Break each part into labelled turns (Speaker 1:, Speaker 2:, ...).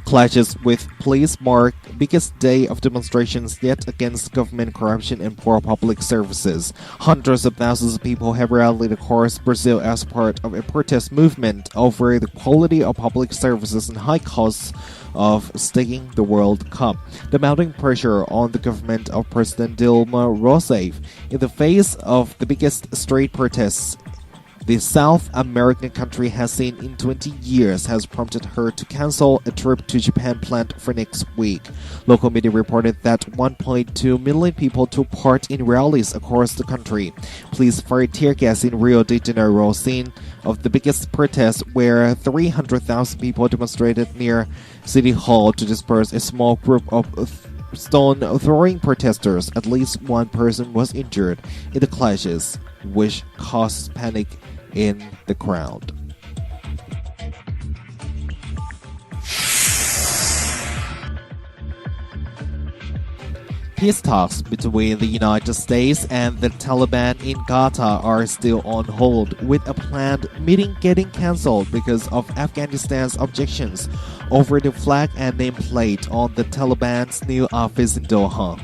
Speaker 1: Clashes with police mark biggest day of demonstrations yet against government corruption and poor public services. Hundreds of thousands of people have rallied across Brazil as part of a protest movement over the quality of public services and high costs of staging the World Cup. The mounting pressure on the government of President Dilma Rousseff in the face of the biggest street protests the South American country has seen in 20 years has prompted her to cancel a trip to Japan planned for next week. Local media reported that 1.2 million people took part in rallies across the country. Police fired tear gas in Rio de Janeiro, scene of the biggest protest, where 300,000 people demonstrated near City Hall to disperse a small group of stone-throwing protesters. At least one person was injured in the clashes, which caused panic in the crowd. Peace talks between the United States and the Taliban in Qatar are still on hold, with a planned meeting getting cancelled because of Afghanistan's objections over the flag and nameplate on the Taliban's new office in Doha.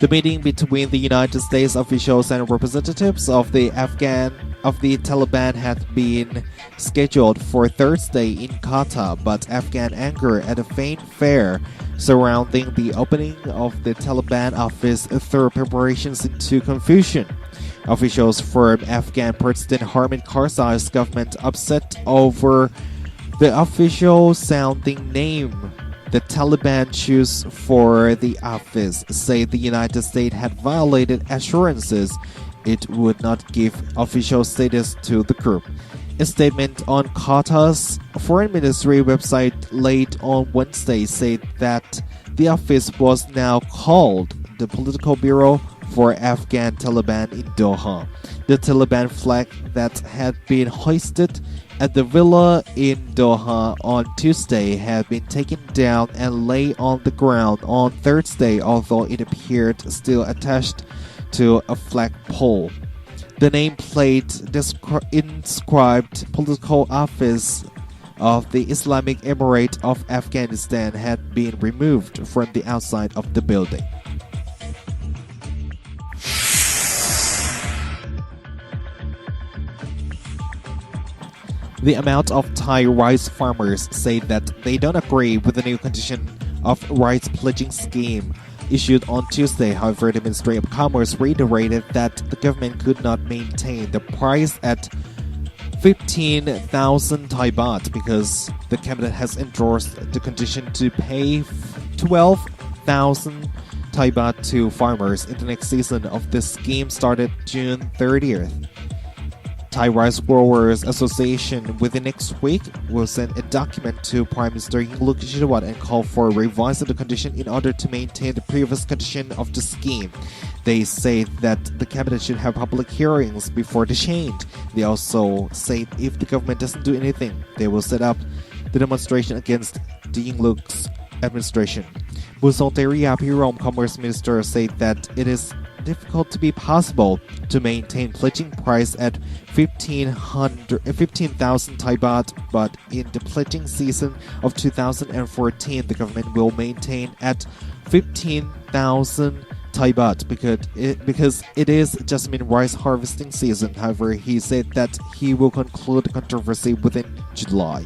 Speaker 1: The meeting between the United States officials and representatives of the Taliban had been scheduled for Thursday in Qatar, but Afghan anger at a fanfare surrounding the opening of the Taliban office threw preparations into confusion. Officials from Afghan President Hamid Karzai's government, upset over the official sounding name the Taliban chose for the office, say the United States had violated assurances it would not give official status to the group. A statement on Qatar's foreign ministry website late on Wednesday said that the office was now called the Political Bureau for Afghan Taliban in Doha. The Taliban flag that had been hoisted at the villa in Doha on Tuesday had been taken down and lay on the ground on Thursday, although it appeared still attached to a flagpole. The nameplate inscribed Political Office of the Islamic Emirate of Afghanistan had been removed from the outside of the building. The amount of Thai rice farmers say that they don't agree with the new condition of rice pledging scheme issued on Tuesday. However, the Ministry of Commerce reiterated that the government could not maintain the price at 15,000 Thai baht because the cabinet has endorsed the condition to pay 12,000 Thai baht to farmers in the next season of the scheme started June 30th. Thai Rice Growers Association within next week will send a document to Prime Minister Yingluck Shinawatra and call for revising the condition in order to maintain the previous condition of the scheme. They say that the cabinet should have public hearings before the change. They also say if the government doesn't do anything, they will set up the demonstration against the Yingluck's administration. Busonteria Pirom, Commerce Minister, said that it is difficult to be possible to maintain pledging price at 15,000 Thai baht, but in the pledging season of 2014, the government will maintain at 15,000 Thai baht because it is jasmine rice harvesting season. However, he said that he will conclude the controversy within July.